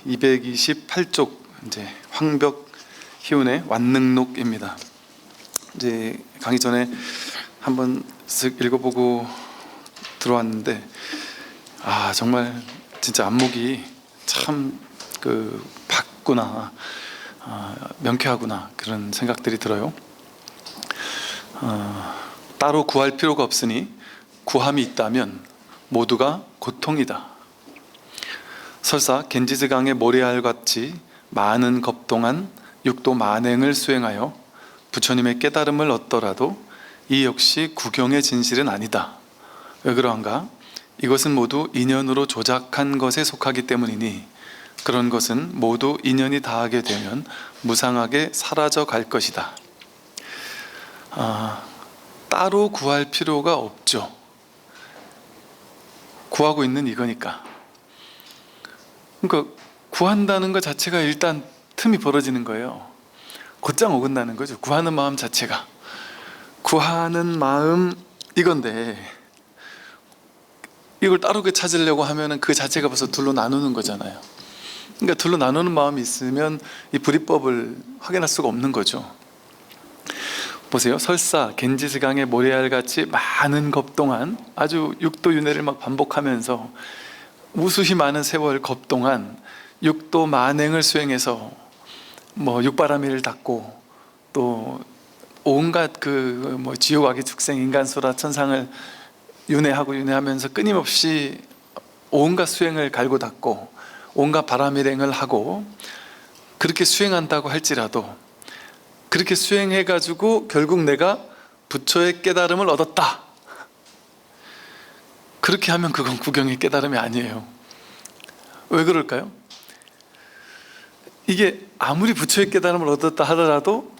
228쪽 이제 황벽 희운의 완능록입니다. 이제 강의 전에 한번 쓱 읽어보고 들어왔는데 정말 진짜 안목이 참 밝구나, 명쾌하구나 그런 생각들이 들어요. 따로 구할 필요가 없으니 구함이 있다면 모두가 고통이다. 설사 겐지스강의 모래알같이 많은 겁동안 육도 만행을 수행하여 부처님의 깨달음을 얻더라도 이 역시 구경의 진실은 아니다. 왜 그러한가? 이것은 모두 인연으로 조작한 것에 속하기 때문이니 그런 것은 모두 인연이 닿게 되면 무상하게 사라져 갈 것이다. 따로 구할 필요가 없죠. 구하고 있는 이거니까. 그러니까 구한다는 것 자체가 일단 틈이 벌어지는 거예요. 곧장 어긋나는 거죠. 구하는 마음 자체가. 구하는 마음 이건데 이걸 따로 찾으려고 하면 그 자체가 벌써 둘로 나누는 거잖아요. 그러니까 둘로 나누는 마음이 있으면 이 불이법을 확인할 수가 없는 거죠. 보세요. 설사 겐지스강의 모래알같이 많은 겁동안 아주 육도윤회를 막 반복하면서 무수히 많은 세월 겁동안 육도 만행을 수행해서 육바라밀을 닦고 또 온갖 지옥 악의 축생 인간수라 천상을 윤회하면서 끊임없이 온갖 수행을 갈고 닦고 온갖 바라밀행을 하고 그렇게 수행한다고 할지라도 그렇게 수행해가지고 결국 내가 부처의 깨달음을 얻었다. 그렇게 하면 그건 구경의 깨달음이 아니에요. 왜 그럴까요? 이게 아무리 부처의 깨달음을 얻었다 하더라도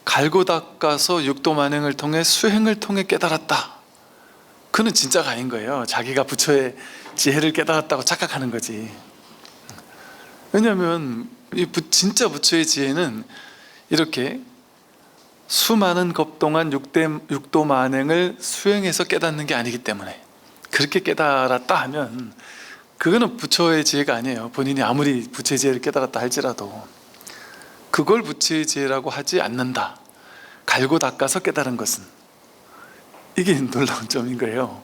갈고 닦아서 육도만행을 통해 수행을 통해 깨달았다. 그는 진짜가 아닌 거예요. 자기가 부처의 지혜를 깨달았다고 착각하는 거지. 왜냐하면 진짜 부처의 지혜는 이렇게 수많은 겁동안 육도 만행을 수행해서 깨닫는 게 아니기 때문에 그렇게 깨달았다 하면 그거는 부처의 지혜가 아니에요. 본인이 아무리 부처의 지혜를 깨달았다 할지라도 그걸 부처의 지혜라고 하지 않는다. 갈고 닦아서 깨달은 것은. 이게 놀라운 점인 거예요.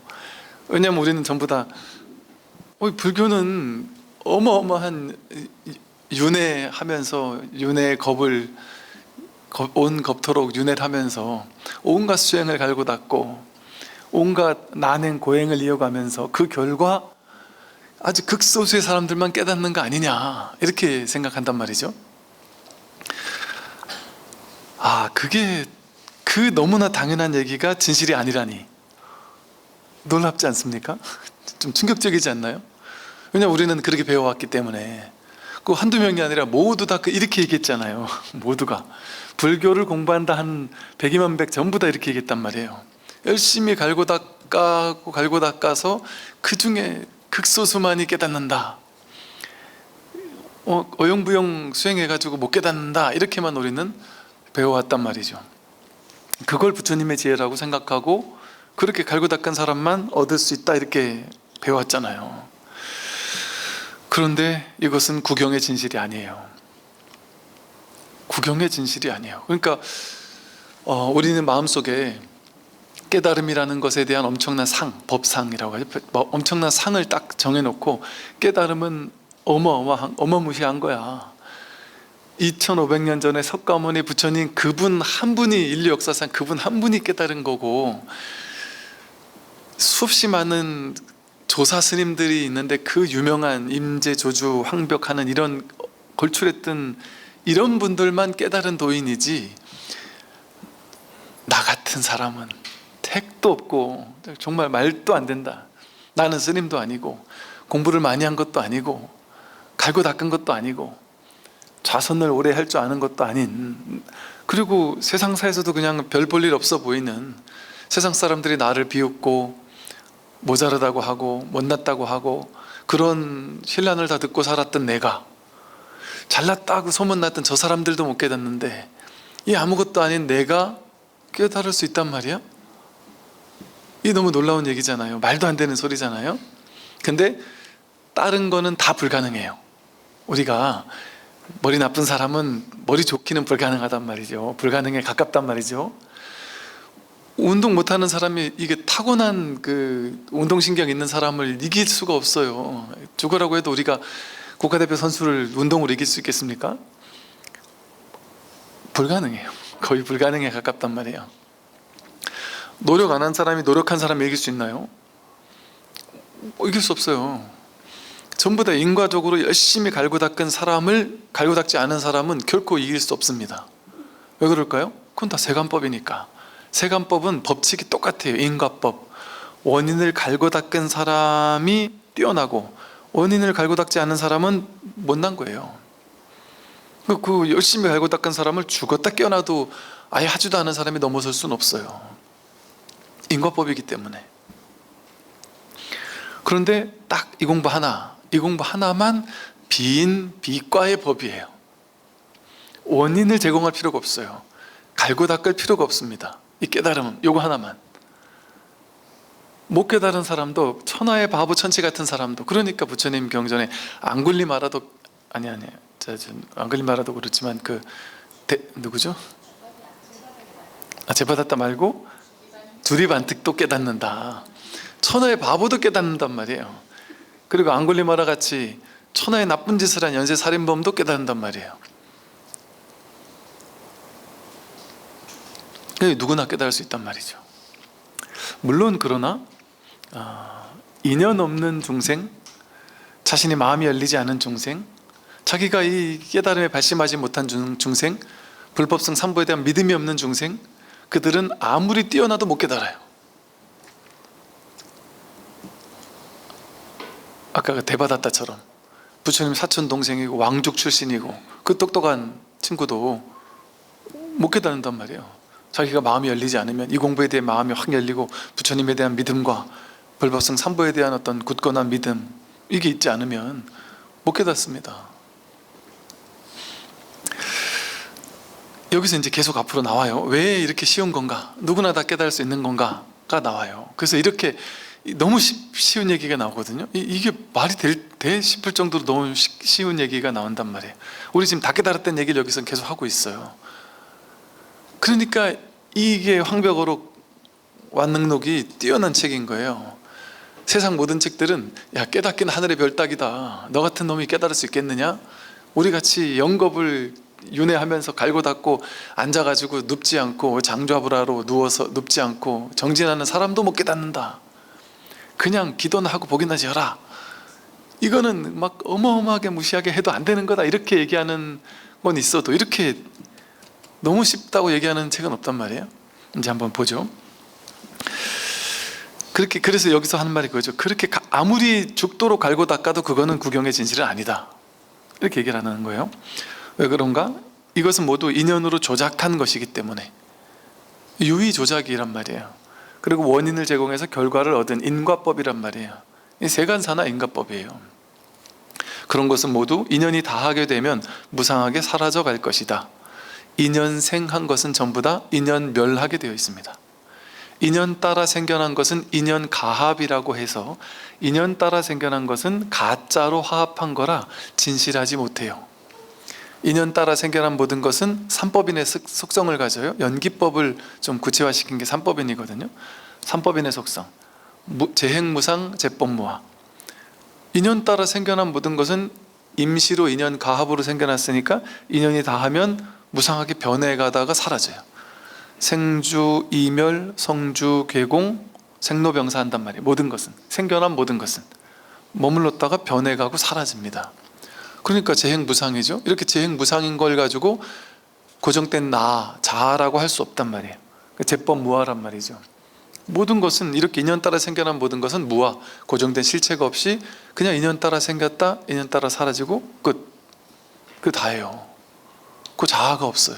왜냐하면 우리는 전부 다 불교는 어마어마한 윤회하면서 윤회의 겁을 온 겁토록 윤회를 하면서 온갖 수행을 갈고 닦고 온갖 난행 고행을 이어가면서 그 결과 아주 극소수의 사람들만 깨닫는 거 아니냐 이렇게 생각한단 말이죠. 그게 너무나 당연한 얘기가 진실이 아니라니 놀랍지 않습니까? 좀 충격적이지 않나요? 왜냐하면 우리는 그렇게 배워왔기 때문에 그 한두 명이 아니라 모두 다 이렇게 얘기했잖아요. 모두가 불교를 공부한다 한 100이면 100 전부 다 이렇게 얘기했단 말이에요. 열심히 갈고 닦아서 그 중에 극소수만이 깨닫는다. 어영부영 수행해가지고 못 깨닫는다. 이렇게만 우리는 배워왔단 말이죠. 그걸 부처님의 지혜라고 생각하고 그렇게 갈고 닦은 사람만 얻을 수 있다 이렇게 배워왔잖아요. 그런데 이것은 구경의 진실이 아니에요. 구경의 진실이 아니에요. 그러니까 우리는 마음속에 깨달음이라는 것에 대한 엄청난 법상이라고 하죠. 엄청난 상을 딱 정해놓고 깨달음은 어마무시한 거야. 2500년 전에 석가모니 부처님 그분 한 분이 인류 역사상 그분 한 분이 깨달은 거고 수없이 많은 조사 스님들이 있는데 그 유명한 임재, 조주, 황벽하는 이런 걸출했던 이런 분들만 깨달은 도인이지 나 같은 사람은 택도 없고 정말 말도 안 된다. 나는 스님도 아니고 공부를 많이 한 것도 아니고 갈고 닦은 것도 아니고 좌선을 오래 할 줄 아는 것도 아닌 그리고 세상사에서도 그냥 별 볼 일 없어 보이는 세상 사람들이 나를 비웃고 모자르다고 하고 못났다고 하고 그런 신란을 다 듣고 살았던 내가 잘났다고 소문났던 저 사람들도 못 깨닫는데 이 아무것도 아닌 내가 깨달을 수 있단 말이야? 이게 너무 놀라운 얘기잖아요. 말도 안 되는 소리잖아요. 근데 다른 거는 다 불가능해요. 우리가 머리 나쁜 사람은 머리 좋기는 불가능하단 말이죠. 불가능에 가깝단 말이죠. 운동 못하는 사람이 이게 타고난 그 운동신경 있는 사람을 이길 수가 없어요. 죽으라고 해도 우리가 국가대표 선수를 운동으로 이길 수 있겠습니까? 불가능해요. 거의 불가능에 가깝단 말이에요. 노력 안 한 사람이 노력한 사람을 이길 수 있나요? 이길 수 없어요. 전부 다 인과적으로 열심히 갈고 닦은 사람을 갈고 닦지 않은 사람은 결코 이길 수 없습니다. 왜 그럴까요? 그건 다 세관법이니까. 세관법은 법칙이 똑같아요. 인과법. 원인을 갈고 닦은 사람이 뛰어나고 원인을 갈고 닦지 않은 사람은 못난 거예요. 그 열심히 갈고 닦은 사람을 죽었다 깨어나도 아예 하지도 않은 사람이 넘어설 수는 없어요. 인과법이기 때문에. 그런데 딱 이 공부 하나만 비과의 법이에요. 원인을 제공할 필요가 없어요. 갈고 닦을 필요가 없습니다. 이 깨달음은 요거 하나만. 못 깨달은 사람도 천하의 바보 천치 같은 사람도, 그러니까 부처님 경전에 앙굴리마라도 앙굴리마라도 그렇지만 누구죠? 제바다tta 말고 두리반득도 깨닫는다. 천하의 바보도 깨닫는단 말이에요. 그리고 앙굴리마라 같이 천하의 나쁜 짓을 한 연쇄살인범도 깨닫는단 말이에요. 누구나 깨달을 수 있단 말이죠. 물론 그러나 인연 없는 중생, 자신이 마음이 열리지 않은 중생, 자기가 이 깨달음에 발심하지 못한 중생, 불법성 삼보에 대한 믿음이 없는 중생, 그들은 아무리 뛰어나도 못 깨달아요. 아까 그 대바다tta처럼 부처님 사촌 동생이고 왕족 출신이고 그 똑똑한 친구도 못 깨닫는단 말이에요. 자기가 마음이 열리지 않으면, 이 공부에 대해 마음이 확 열리고 부처님에 대한 믿음과 불법성 삼보에 대한 어떤 굳건한 믿음, 이게 있지 않으면 못 깨닫습니다. 여기서 이제 계속 앞으로 나와요. 왜 이렇게 쉬운 건가? 누구나 다 깨달을 수 있는 건가가 나와요. 그래서 이렇게 너무 쉬운 얘기가 나오거든요. 이게 말이 돼 싶을 정도로 너무 쉬운 얘기가 나온단 말이에요. 우리 지금 다 깨달았다는 얘기를 여기서 계속 하고 있어요. 그러니까 이게 황벽어록 완능록이 뛰어난 책인 거예요. 세상 모든 책들은 야, 깨닫기는 하늘의 별 따기다, 너 같은 놈이 깨달을 수 있겠느냐? 우리같이 영겁을 윤회하면서 갈고 닦고 앉아가지고 눕지 않고 장좌불하로 누워서 눕지 않고 정진하는 사람도 못 깨닫는다. 그냥 기도나 하고 복이나 지어라, 이거는 막 어마어마하게 무시하게 해도 안 되는 거다, 이렇게 얘기하는 건 있어도 이렇게 너무 쉽다고 얘기하는 책은 없단 말이에요. 이제 한번 보죠. 그래서 여기서 하는 말이 그거죠. 그렇게 아무리 죽도록 갈고 닦아도 그거는 구경의 진실은 아니다, 이렇게 얘기를 하는 거예요. 왜 그런가? 이것은 모두 인연으로 조작한 것이기 때문에, 유의 조작이란 말이에요. 그리고 원인을 제공해서 결과를 얻은 인과법이란 말이에요. 이 세간사나 인과법이에요. 그런 것은 모두 인연이 다하게 되면 무상하게 사라져 갈 것이다. 인연생한 것은 전부 다 인연멸하게 되어 있습니다. 인연 따라 생겨난 것은 인연가합이라고 해서 인연 따라 생겨난 것은 가짜로 화합한 거라 진실하지 못해요. 인연 따라 생겨난 모든 것은 삼법인의 속성을 가져요. 연기법을 좀 구체화시킨 게 삼법인이거든요. 삼법인의 속성, 재행무상 재법무화. 인연 따라 생겨난 모든 것은 임시로 인연 가합으로 생겨났으니까 인연이 다하면 무상하게 변해가다가 사라져요. 생주 이멸 성주 괴공 생로병사한단 말이에요. 모든 것은, 생겨난 모든 것은 머물렀다가 변해가고 사라집니다. 그러니까 재행무상이죠. 이렇게 재행무상인 걸 가지고 고정된 나, 자아라고 할 수 없단 말이에요. 재법무화란 말이죠. 모든 것은 이렇게 인연 따라 생겨난 모든 것은 무화, 고정된 실체가 없이 그냥 인연 따라 생겼다, 인연 따라 사라지고 끝. 그 다예요. 그 자아가 없어요.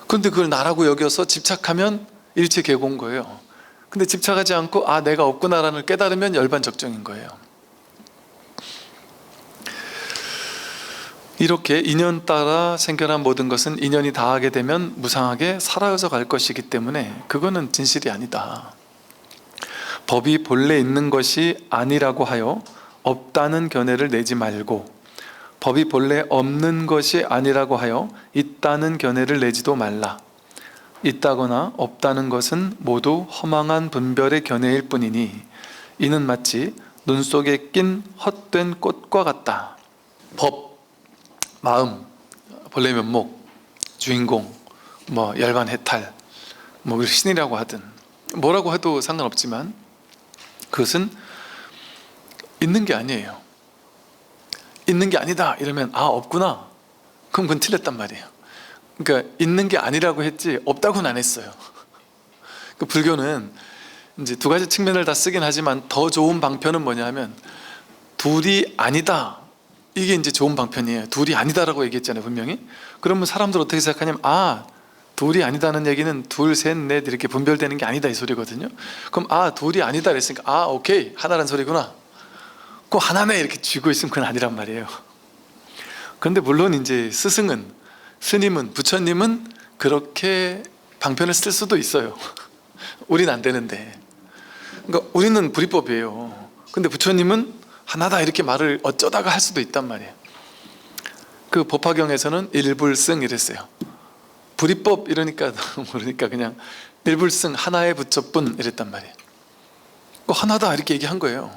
그런데 그걸 나라고 여겨서 집착하면 일체계고인 거예요. 근데 집착하지 않고 내가 없구나라는 깨달으면 열반적정인 거예요. 이렇게 인연 따라 생겨난 모든 것은 인연이 다하게 되면 무상하게 사라져 갈 것이기 때문에 그거는 진실이 아니다. 법이 본래 있는 것이 아니라고 하여 없다는 견해를 내지 말고 법이 본래 없는 것이 아니라고 하여 있다는 견해를 내지도 말라. 있다거나 없다는 것은 모두 허망한 분별의 견해일 뿐이니 이는 마치 눈 속에 낀 헛된 꽃과 같다. 법, 마음, 본래 면목, 주인공, 열반 해탈, 신이라고 하든 뭐라고 해도 상관없지만 그것은 있는 게 아니에요. 있는 게 아니다 이러면 없구나, 그럼 그건 틀렸단 말이에요. 그러니까 있는 게 아니라고 했지 없다고는 안 했어요. 그 불교는 이제 두 가지 측면을 다 쓰긴 하지만 더 좋은 방편은 뭐냐 하면 둘이 아니다, 이게 이제 좋은 방편이에요. 둘이 아니다라고 얘기했잖아요 분명히. 그러면 사람들 어떻게 생각하냐면 둘이 아니다는 얘기는 둘, 셋, 넷 이렇게 분별되는 게 아니다 이 소리거든요. 그럼 둘이 아니다 그랬으니까 오케이 하나란 소리구나, 꼭 하나네 이렇게 쥐고 있으면 그건 아니란 말이에요. 그런데 물론 이제 스님은 부처님은 그렇게 방편을 쓸 수도 있어요. 우린 안 되는데. 그러니까 우리는 불이법이에요. 근데 부처님은 하나다 이렇게 말을 어쩌다가 할 수도 있단 말이에요. 그 법화경에서는 일불승 이랬어요. 불이법 이러니까 모르니까 그냥 일불승 하나의 부처뿐 이랬단 말이에요. 하나다 이렇게 얘기한 거예요.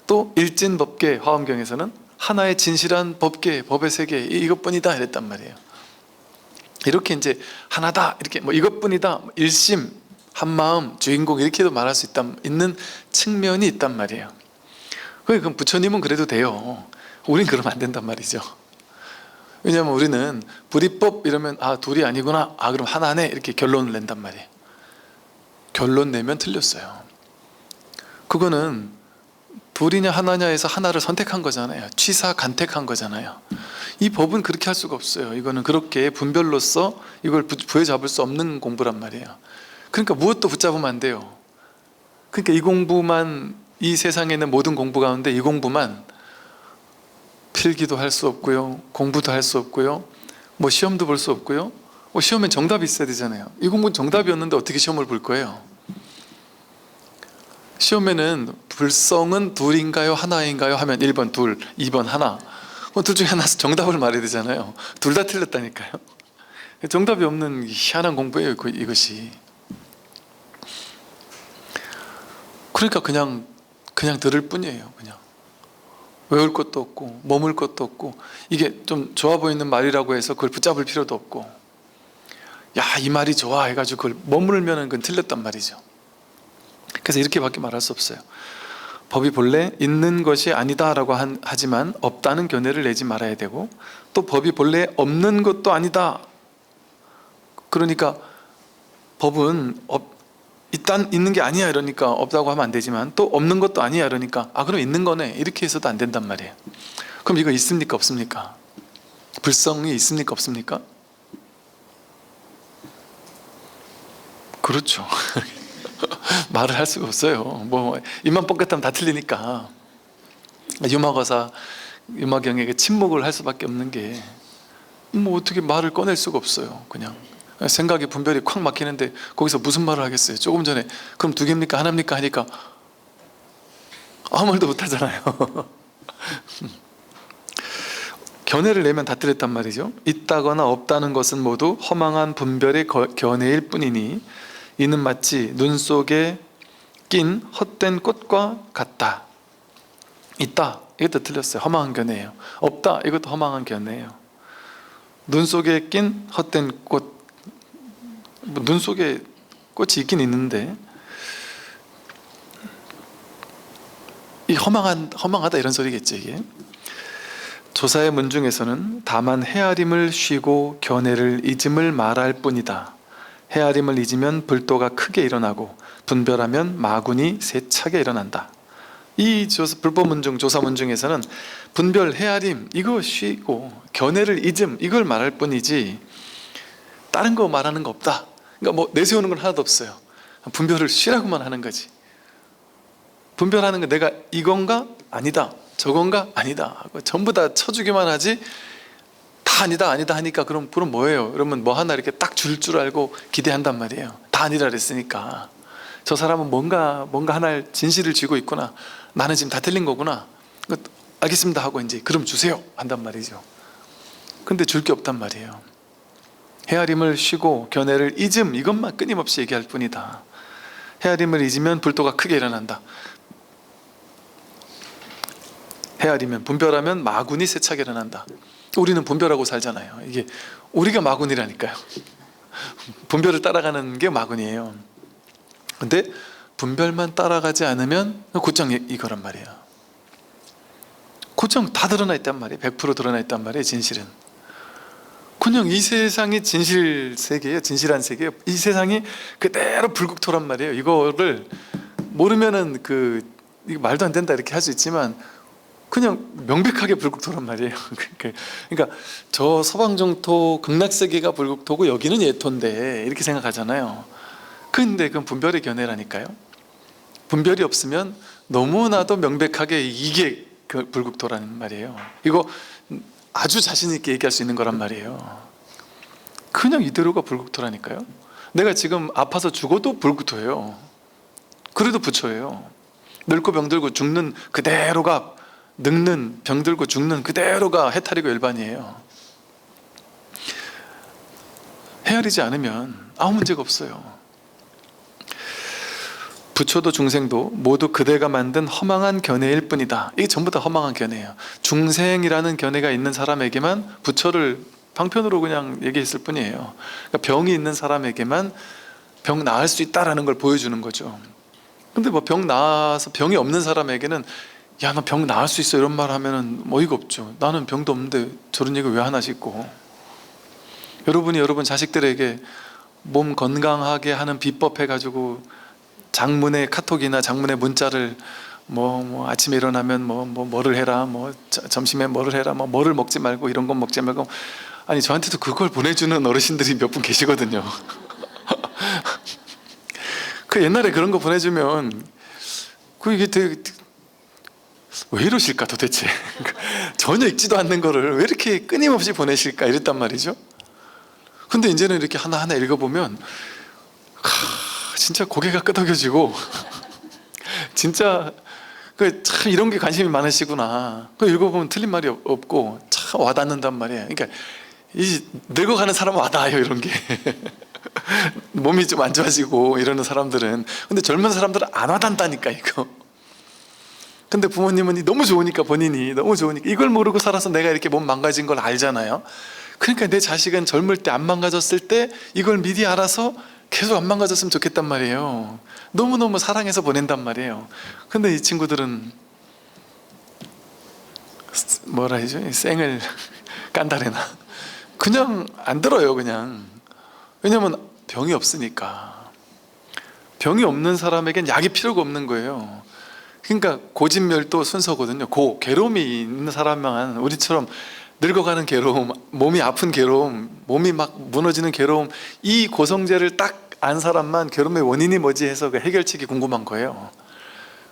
또 일진법계 화엄경에서는 하나의 진실한 법계, 법의 세계 이것뿐이다 이랬단 말이에요. 이렇게 이제 하나다 이렇게 이것뿐이다, 일심, 한마음, 주인공 이렇게도 말할 수 있는 측면이 있단 말이에요. 그럼 부처님은 그래도 돼요. 우린 그러면 안 된단 말이죠. 왜냐하면 우리는 불이법 이러면 둘이 아니구나, 그럼 하나네 이렇게 결론을 낸단 말이에요. 결론 내면 틀렸어요. 그거는 둘이냐 하나냐에서 하나를 선택한 거잖아요. 취사 간택한 거잖아요. 이 법은 그렇게 할 수가 없어요. 이거는 그렇게 분별로서 이걸 부여잡을 수 없는 공부란 말이에요. 그러니까 무엇도 붙잡으면 안 돼요. 그러니까 이 공부만, 이 세상에 있는 모든 공부 가운데 이 공부만 필기도 할 수 없고요, 공부도 할 수 없고요, 시험도 볼 수 없고요. 시험엔 정답이 있어야 되잖아요. 이 공부는 정답이었는데 어떻게 시험을 볼 거예요? 시험에는 불성은 둘인가요 하나인가요 하면 1번 둘, 2번 하나, 둘 중에 하나 정답을 말해야 되잖아요. 둘 다 틀렸다니까요. 정답이 없는 희한한 공부예요 이것이. 그러니까 그냥 들을 뿐이에요. 그냥 외울 것도 없고 머물 것도 없고, 이게 좀 좋아 보이는 말이라고 해서 그걸 붙잡을 필요도 없고, 이 말이 좋아 해가지고 그걸 머물면은 그건 틀렸단 말이죠. 그래서 이렇게밖에 말할 수 없어요. 법이 본래 있는 것이 아니다라고 하지만 없다는 견해를 내지 말아야 되고, 또 법이 본래 없는 것도 아니다. 그러니까 법은 있는 게 아니야 이러니까 없다고 하면 안 되지만, 또 없는 것도 아니야 이러니까 그럼 있는 거네 이렇게 해서도 안 된단 말이에요. 그럼 이거 있습니까 없습니까? 불성이 있습니까 없습니까? 그렇죠. 말을 할 수가 없어요. 입만 뻥끗하면 다 틀리니까. 유마경에게 침묵을 할 수밖에 없는 게, 어떻게 말을 꺼낼 수가 없어요. 그냥 생각이 분별이 콱 막히는데 거기서 무슨 말을 하겠어요. 조금 전에 그럼 두 개입니까 하나입니까 하니까 아무 말도 못 하잖아요. 견해를 내면 다 틀렸단 말이죠. 있다거나 없다는 것은 모두 허망한 분별의 견해일 뿐이니 이는 마치 눈 속에 낀 헛된 꽃과 같다. 있다, 이것도 틀렸어요. 허망한 견해예요. 없다, 이것도 허망한 견해예요. 눈 속에 낀 헛된 꽃, 눈 속에 꽃이 있긴 있는데 이 허망하다 이런 소리겠죠 이게. 조사의 문중에서는 다만 헤아림을 쉬고 견해를 잊음을 말할 뿐이다. 헤아림을 잊으면 불도가 크게 일어나고 분별하면 마군이 세차게 일어난다. 이 불법문중, 조사문중에서는 분별, 헤아림 이거 쉬고 견해를 잊음 이걸 말할 뿐이지 다른 거 말하는 거 없다. 그러니까 내세우는 건 하나도 없어요. 분별을 쉬라고만 하는 거지. 분별하는 거 내가 이건가? 아니다. 저건가? 아니다. 전부 다 쳐주기만 하지 다 아니다 하니까 그럼 뭐예요? 그러면 하나 이렇게 딱 줄 알고 기대한단 말이에요. 다 아니라 그랬으니까 저 사람은 뭔가 하나의 진실을 쥐고 있구나, 나는 지금 다 틀린 거구나, 알겠습니다 하고 이제 그럼 주세요 한단 말이죠. 근데 줄 게 없단 말이에요. 헤아림을 쉬고 견해를 잊음, 이것만 끊임없이 얘기할 뿐이다. 헤아림을 잊으면 불도가 크게 일어난다. 헤아리면, 분별하면 마군이 세차게 일어난다. 우리는 분별하고 살잖아요. 이게 우리가 마군이라니까요. 분별을 따라가는 게 마군이에요. 근데 분별만 따라가지 않으면 곧장 이거란 말이에요. 곧장 다 드러나 있단 말이에요. 100% 드러나 있단 말이에요. 진실은 그냥 이 세상이 진실 세계예요. 진실한 세계예요. 이 세상이 그대로 불국토란 말이에요. 이거를 모르면은 이거 말도 안 된다 이렇게 할 수 있지만 그냥 명백하게 불국토란 말이에요. 그러니까 저 서방정토 극락세계가 불국토고 여기는 예토인데 이렇게 생각하잖아요. 근데 그건 분별의 견해라니까요. 분별이 없으면 너무나도 명백하게 이게 불국토라는 말이에요. 이거 아주 자신 있게 얘기할 수 있는 거란 말이에요. 그냥 이대로가 불국토라니까요. 내가 지금 아파서 죽어도 불국토예요. 그래도 부처예요. 늙고 병들고 죽는 그대로가, 늙는 병들고 죽는 그대로가 해탈이고 일반이에요. 헤아리지 않으면 아무 문제가 없어요. 부처도 중생도 모두 그대가 만든 허망한 견해일 뿐이다. 이게 전부 다 허망한 견해예요. 중생이라는 견해가 있는 사람에게만 부처를 방편으로 그냥 얘기했을 뿐이에요. 그러니까 병이 있는 사람에게만 병 나을 수 있다라는 걸 보여주는 거죠. 근데 뭐 병 나아서 병이 없는 사람에게는 야, 너 병 나을 수 있어 이런 말 하면은 어이가 없죠. 나는 병도 없는데 저런 얘기 왜 하나 싶고. 여러분이 여러분 자식들에게 몸 건강하게 하는 비법 해가지고 장문의 카톡이나 장문의 문자를 뭐 아침에 일어나면 뭐를 해라, 점심에 뭐를 해라, 뭐를 먹지 말고 이런 건 먹지 말고. 아니 저한테도 그걸 보내주는 어르신들이 몇 분 계시거든요. 그 옛날에 그런 거 보내주면 이게 되게 왜 이러실까 도대체. 전혀 읽지도 않는 거를 왜 이렇게 끊임없이 보내실까 이랬단 말이죠. 근데 이제는 이렇게 하나하나 읽어보면 진짜 고개가 끄덕여지고 진짜 참 이런 게 관심이 많으시구나. 읽어보면 틀린 말이 없고 참 와닿는단 말이에요. 그러니까 이 늙어가는 사람은 와닿아요. 이런 게 몸이 좀 안 좋아지고 이러는 사람들은. 근데 젊은 사람들은 안 와닿는다니까 이거. 근데 부모님은 너무 좋으니까, 본인이 너무 좋으니까 이걸 모르고 살아서 내가 이렇게 몸 망가진 걸 알잖아요. 그러니까 내 자식은 젊을 때 안 망가졌을 때 이걸 미리 알아서 계속 안 망가졌으면 좋겠단 말이에요. 너무너무 사랑해서 보낸단 말이에요. 근데 이 친구들은 뭐라 해야죠? 쌩을 깐다래나 그냥 안 들어요. 그냥. 왜냐면 병이 없으니까. 병이 없는 사람에겐 약이 필요가 없는 거예요. 그러니까 고진멸도 순서거든요. 괴로움이 있는 사람만, 우리처럼 늙어가는 괴로움, 몸이 아픈 괴로움, 몸이 막 무너지는 괴로움, 이 고성제를 딱 안 사람만 괴로움의 원인이 뭐지 해서 그 해결책이 궁금한 거예요.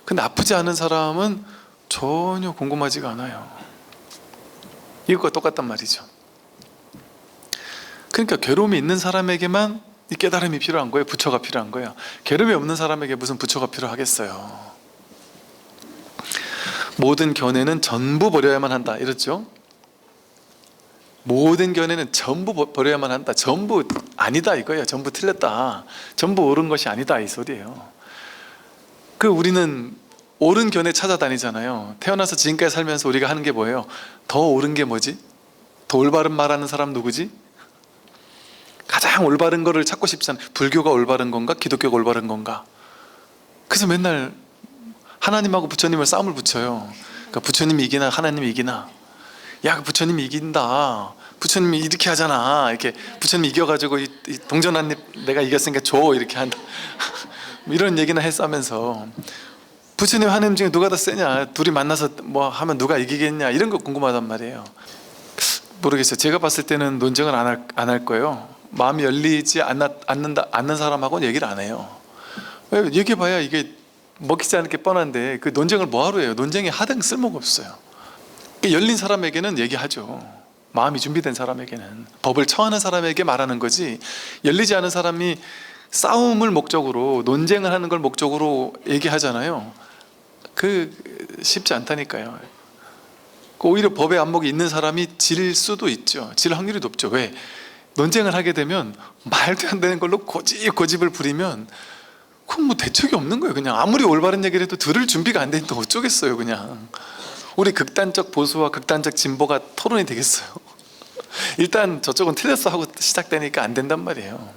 근데 아프지 않은 사람은 전혀 궁금하지가 않아요. 이것과 똑같단 말이죠. 그러니까 괴로움이 있는 사람에게만 이 깨달음이 필요한 거예요. 부처가 필요한 거예요. 괴로움이 없는 사람에게 무슨 부처가 필요하겠어요. 모든 견해는 전부 버려야만 한다 이랬죠. 모든 견해는 전부 버려야만 한다. 전부 아니다 이거예요. 전부 틀렸다. 전부 옳은 것이 아니다 이 소리예요. 우리는 옳은 견해 찾아다니잖아요. 태어나서 지금까지 살면서 우리가 하는 게 뭐예요? 더 옳은 게 뭐지? 더 올바른 말하는 사람 누구지? 가장 올바른 거를 찾고 싶잖아요. 불교가 올바른 건가? 기독교가 올바른 건가? 그래서 맨날 하나님하고 부처님을 싸움을 붙여요. 그러니까 부처님이 이기나 하나님이 이기나. 야, 부처님이 이긴다. 부처님이 이렇게 하잖아. 이렇게 부처님이 이겨가지고 이 동전한 입 내가 이겼으니까 줘 이렇게 한다. 이런 얘기나 했으면서 부처님 하나님 중에 누가 더 세냐? 둘이 만나서 뭐 하면 누가 이기겠냐? 이런 거 궁금하단 말이에요. 모르겠어요. 제가 봤을 때는 논쟁을 안 할 거예요. 마음이 열리지 않는 사람하고는 얘기를 안 해요. 왜 얘기해봐야 이게 먹히지 않을 게 뻔한데 그 논쟁을 뭐하러 해요? 논쟁이 하등 쓸모가 없어요. 열린 사람에게는 얘기하죠. 마음이 준비된 사람에게는. 법을 처하는 사람에게 말하는 거지, 열리지 않은 사람이 싸움을 목적으로, 논쟁을 하는 걸 목적으로 얘기하잖아요. 쉽지 않다니까요. 오히려 법의 안목이 있는 사람이 질 수도 있죠. 질 확률이 높죠. 왜? 논쟁을 하게 되면 말도 안 되는 걸로 고집을 부리면 그건 뭐 대책이 없는 거예요. 그냥 아무리 올바른 얘기를 해도 들을 준비가 안 되는데 어쩌겠어요. 그냥 우리 극단적 보수와 극단적 진보가 토론이 되겠어요. 일단 저쪽은 틀렸어 하고 시작되니까 안 된단 말이에요.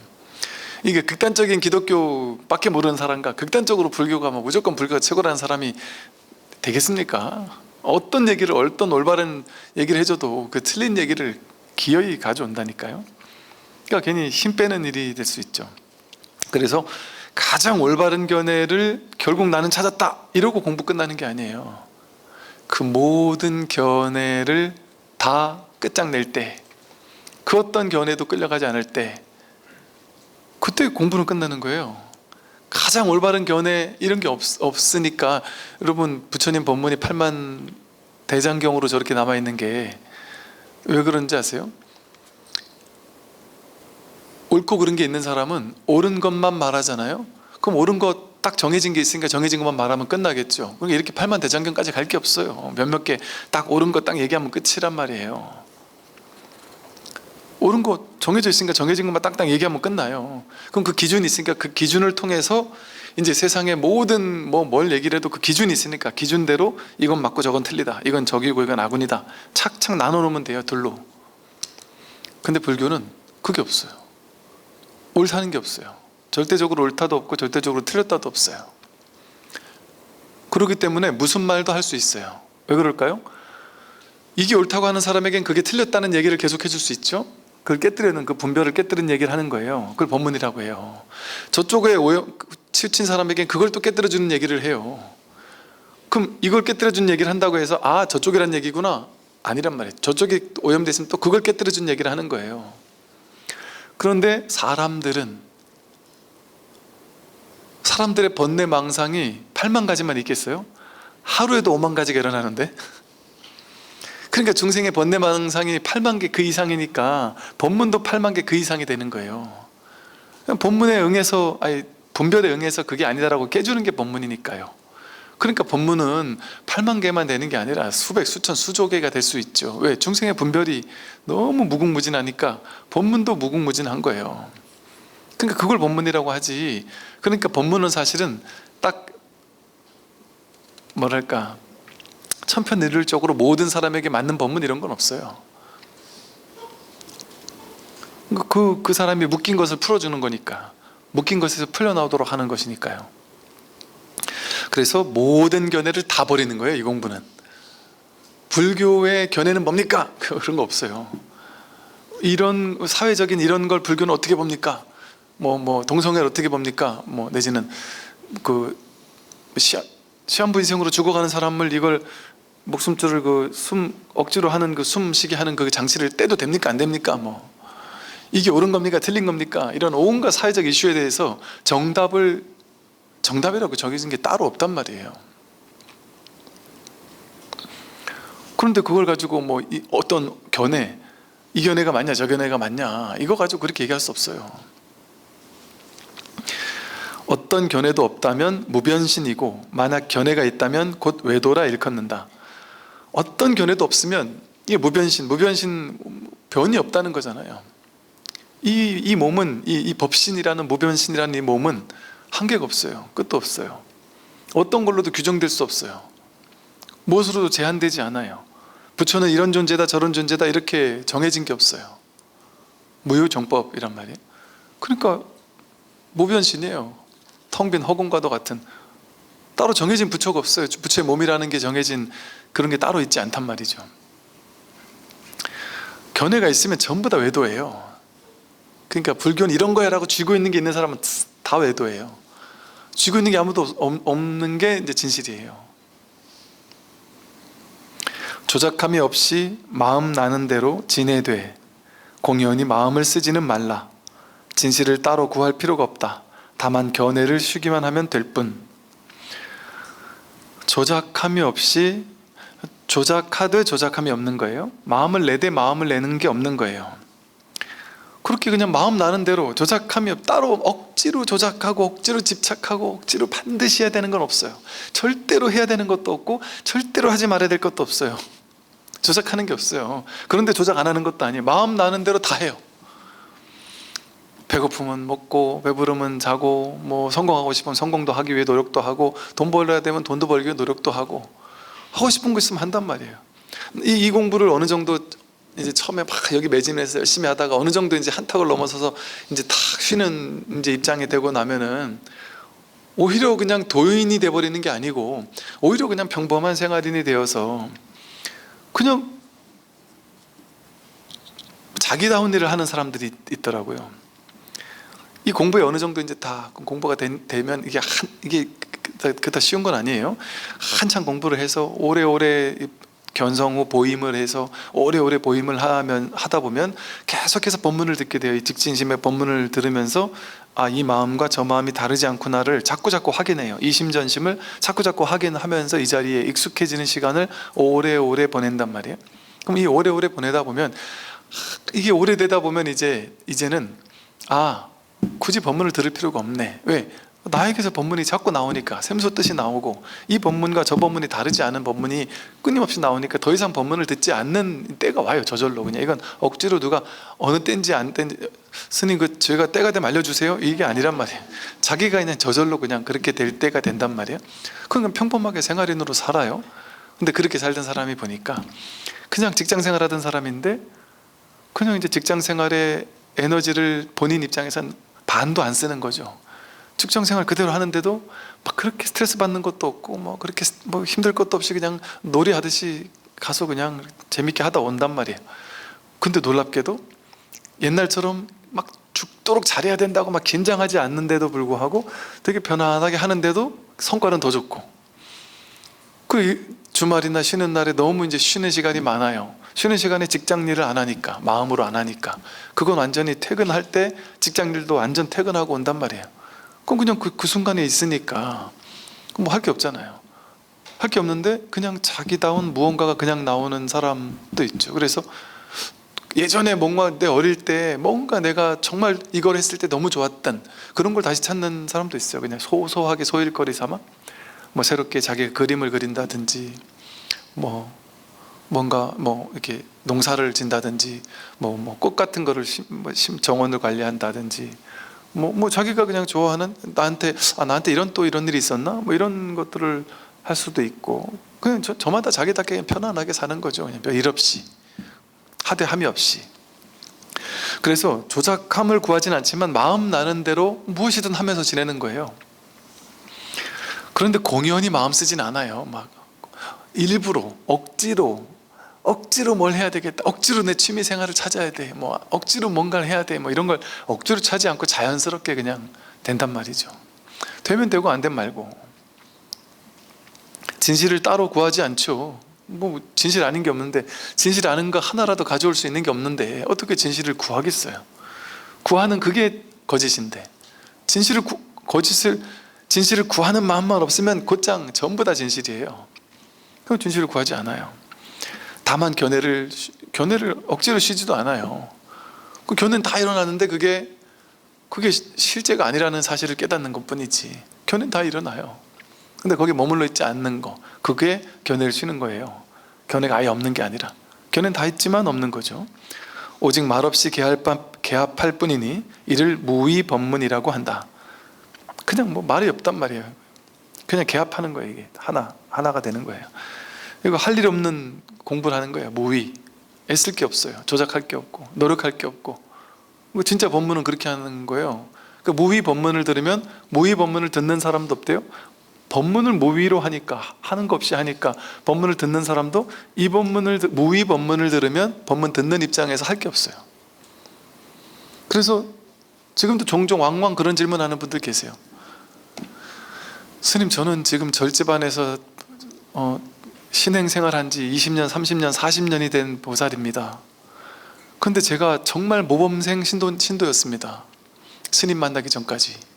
이게 극단적인 기독교밖에 모르는 사람과 극단적으로 불교가 뭐 무조건 불교가 최고라는 사람이 되겠습니까? 어떤 얘기를, 어떤 올바른 얘기를 해줘도 그 틀린 얘기를 기어이 가져온다니까요. 그러니까 괜히 힘 빼는 일이 될 수 있죠. 그래서 가장 올바른 견해를 결국 나는 찾았다 이러고 공부 끝나는 게 아니에요. 그 모든 견해를 다 끝장낼 때, 그 어떤 견해도 끌려가지 않을 때, 그때 공부는 끝나는 거예요. 가장 올바른 견해 이런 게 없으니까 여러분 부처님 법문이 8만 대장경으로 저렇게 남아있는 게 왜 그런지 아세요? 옳고 그른 게 있는 사람은 옳은 것만 말하잖아요. 그럼 옳은 것 딱 정해진 게 있으니까 정해진 것만 말하면 끝나겠죠. 그러니까 이렇게 8만 대장경까지 갈 게 없어요. 몇몇 개 딱 옳은 것 딱 얘기하면 끝이란 말이에요. 옳은 거 정해져 있으니까 정해진 것만 딱딱 얘기하면 끝나요. 그럼 그 기준이 있으니까 그 기준을 통해서 이제 세상의 모든 뭘 얘기를 해도 그 기준이 있으니까 기준대로 이건 맞고 저건 틀리다, 이건 적이고 이건 아군이다 착착 나눠놓으면 돼요. 둘로. 근데 불교는 그게 없어요. 옳다는 게 없어요. 절대적으로 옳다도 없고 절대적으로 틀렸다도 없어요. 그렇기 때문에 무슨 말도 할 수 있어요. 왜 그럴까요? 이게 옳다고 하는 사람에겐 그게 틀렸다는 얘기를 계속 해줄 수 있죠. 그걸 깨뜨리는, 그 분별을 깨뜨리는 얘기를 하는 거예요. 그걸 법문이라고 해요. 저쪽에 치우친 사람에겐 그걸 또 깨뜨려주는 얘기를 해요. 그럼 이걸 깨뜨려주는 얘기를 한다고 해서 아 저쪽이란 얘기구나, 아니란 말이에요. 저쪽이 오염돼 있으면 또 그걸 깨뜨려주는 얘기를 하는 거예요. 그런데 사람들의 번뇌망상이 8만 가지만 있겠어요? 하루에도 5만 가지가 일어나는데. 그러니까 중생의 번뇌망상이 8만 개 그 이상이니까 법문도 8만 개 그 이상이 되는 거예요. 법문에 응해서, 아니 분별에 응해서 그게 아니다라고 깨주는 게 법문이니까요. 그러니까 법문은 8만 개만 되는 게 아니라 수백, 수천, 수조 개가 될 수 있죠. 왜? 중생의 분별이 너무 무궁무진하니까 법문도 무궁무진한 거예요. 그러니까 그걸 법문이라고 하지. 그러니까 법문은 사실은 딱 뭐랄까 천편일률적으로 모든 사람에게 맞는 법문 이런 건 없어요. 그 사람이 묶인 것을 풀어주는 거니까, 묶인 것에서 풀려나오도록 하는 것이니까요. 그래서 모든 견해를 다 버리는 거예요. 이 공부는. 불교의 견해는 뭡니까? 그런 거 없어요. 이런 사회적인 이런 걸 불교는 어떻게 봅니까? 동성애를 어떻게 봅니까? 내지는 그 시한부 인생으로 죽어가는 사람을 이걸 목숨줄을 억지로 하는 그 숨쉬게 하는 그 장치를 떼도 됩니까? 안 됩니까? 이게 옳은 겁니까? 틀린 겁니까? 이런 온갖 사회적 이슈에 대해서 정답이라고 정해진 게 따로 없단 말이에요. 그런데 그걸 가지고 어떤 견해, 이 견해가 맞냐 저 견해가 맞냐 이거 가지고 그렇게 얘기할 수 없어요. 어떤 견해도 없다면 무변신이고 만약 견해가 있다면 곧 외도라 일컫는다. 어떤 견해도 없으면 이게 무변신 변이 없다는 거잖아요. 이 몸은 이 법신이라는 무변신이라는 이 몸은 한계가 없어요. 끝도 없어요. 어떤 걸로도 규정될 수 없어요. 무엇으로도 제한되지 않아요. 부처는 이런 존재다 저런 존재다 이렇게 정해진 게 없어요. 무유정법이란 말이에요. 그러니까 무변신이에요. 텅 빈 허공과도 같은, 따로 정해진 부처가 없어요. 부처의 몸이라는 게 정해진 그런 게 따로 있지 않단 말이죠. 견해가 있으면 전부 다 외도예요. 그러니까 불교는 이런 거야 라고 쥐고 있는 게 있는 사람은 다 외도예요. 쥐고 있는 게 아무도 없는 게 이제 진실이에요. 조작함이 없이 마음 나는 대로 진해돼 공연히 마음을 쓰지는 말라. 진실을 따로 구할 필요가 없다. 다만 견해를 쉬기만 하면 될 뿐. 조작함이 없이, 조작하되 조작함이 없는 거예요. 마음을 내되 마음을 내는 게 없는 거예요. 그렇게 그냥 마음 나는 대로 조작함이 따로 억지로 조작하고 억지로 집착하고 억지로 반드시 해야 되는 건 없어요. 절대로 해야 되는 것도 없고 절대로 하지 말아야 될 것도 없어요. 조작하는 게 없어요. 그런데 조작 안 하는 것도 아니에요. 마음 나는 대로 다 해요. 배고프면 먹고, 배부르면 자고, 뭐 성공하고 싶으면 성공도 하기 위해 노력도 하고, 돈 벌어야 되면 돈도 벌기 위해 노력도 하고, 하고 싶은 거 있으면 한단 말이에요. 이 공부를 어느 정도 이제 처음에 막 여기 매진해서 열심히 하다가 어느 정도 이제 한턱을 넘어서서 이제 탁 쉬는 이제 입장이 되고 나면은 오히려 그냥 도인이 돼버리는 게 아니고 오히려 그냥 평범한 생활인이 되어서 그냥 자기다운 일을 하는 사람들이 있더라고요. 이 공부에 어느 정도 이제 다 공부가 되면 이게 그다 쉬운 건 아니에요. 한참 공부를 해서 오래오래 견성 후 보임을 해서 오래오래 보임을 하다 보면 계속해서 법문을 듣게 돼요. 이 직진심의 법문을 들으면서 이 마음과 저 마음이 다르지 않구나를 자꾸 확인해요. 이 심전심을 자꾸 확인하면서 이 자리에 익숙해지는 시간을 오래오래 보낸단 말이에요. 그럼 이 오래오래 보내다 보면 이게 오래되다 보면 이제는 굳이 법문을 들을 필요가 없네. 왜? 나에게서 법문이 자꾸 나오니까 샘솟듯이 나오고 이 법문과 저 법문이 다르지 않은 법문이 끊임없이 나오니까 더 이상 법문을 듣지 않는 때가 와요. 저절로. 그냥 이건 억지로 누가 어느 때인지 안 때인지 스님 저희가 때가 되면 알려주세요 이게 아니란 말이에요. 자기가 그냥 저절로 그냥 그렇게 될 때가 된단 말이에요. 그러니까 평범하게 생활인으로 살아요. 근데 그렇게 살던 사람이 보니까 그냥 직장생활 하던 사람인데 그냥 이제 직장생활의 에너지를 본인 입장에선 반도 안 쓰는 거죠. 직장생활 그대로 하는데도 막 그렇게 스트레스 받는 것도 없고 뭐 그렇게 뭐 힘들 것도 없이 그냥 놀이하듯이 가서 그냥 재밌게 하다 온단 말이에요. 근데 놀랍게도 옛날처럼 막 죽도록 잘해야 된다고 막 긴장하지 않는데도 불구하고 되게 편안하게 하는데도 성과는 더 좋고, 그 주말이나 쉬는 날에 너무 이제 쉬는 시간이 많아요. 쉬는 시간에 직장 일을 안 하니까, 마음으로 안 하니까 그건 완전히 퇴근할 때 직장 일도 완전 퇴근하고 온단 말이에요. 그럼 그냥 그 순간에 있으니까 뭐 할 게 없잖아요. 할 게 없는데 그냥 자기다운 무언가가 그냥 나오는 사람도 있죠. 그래서 예전에 뭔가 내 어릴 때 뭔가 내가 정말 이걸 했을 때 너무 좋았던 그런 걸 다시 찾는 사람도 있어요. 그냥 소소하게 소일거리 삼아 뭐 새롭게 자기가 그림을 그린다든지 뭔가 이렇게 농사를 진다든지 꽃 같은 거를 정원을 관리한다든지 자기가 그냥 좋아하는 나한테 이런 일이 있었나 뭐 이런 것들을 할 수도 있고, 그냥 저마다 자기답게 편안하게 사는 거죠. 그냥 별 일 없이, 하대함이 없이. 그래서 조작함을 구하진 않지만 마음 나는 대로 무엇이든 하면서 지내는 거예요. 그런데 공연히 마음 쓰진 않아요. 막 일부러 억지로 뭘 해야 되겠다, 억지로 내 취미 생활을 찾아야 돼, 억지로 뭔가를 해야 돼, 이런 걸 억지로 찾지 않고 자연스럽게 그냥 된단 말이죠. 되면 되고 안 되면 말고. 진실을 따로 구하지 않죠. 진실 아닌 게 없는데, 진실 아는 거 하나라도 가져올 수 있는 게 없는데 어떻게 진실을 구하겠어요? 구하는 그게 거짓인데, 진실을 구하는 마음만 없으면 곧장 전부 다 진실이에요. 그럼 진실을 구하지 않아요. 다만 견해를 억지로 쉬지도 않아요. 그 견해는 다 일어나는데 그게 실제가 아니라는 사실을 깨닫는 것뿐이지, 견해는 다 일어나요. 근데 거기에 머물러 있지 않는 거, 그게 견해를 쉬는 거예요. 견해가 아예 없는 게 아니라, 견해는 다 있지만 없는 거죠. 오직 말없이 개합할 뿐이니 이를 무위법문이라고 한다. 그냥 말이 없단 말이에요. 그냥 개합하는 거예요. 이게 하나가 되는 거예요. 이거 할 일 없는 공부를 하는 거예요. 무위. 애쓸 게 없어요. 조작할 게 없고 노력할 게 없고. 진짜 법문은 그렇게 하는 거예요. 그러니까 무위 법문을 들으면 무위 법문을 듣는 사람도 없대요. 법문을 무위로 하니까, 하는 거 없이 하니까 법문을 듣는 사람도 이 무위 법문을 들으면 법문 듣는 입장에서 할 게 없어요. 그래서 지금도 종종 왕왕 그런 질문하는 분들 계세요. 스님, 저는 지금 절집안에서 신행생활한 지 20년, 30년, 40년이 된 보살입니다. 근데 제가 정말 모범생 신도였습니다. 스님 만나기 전까지.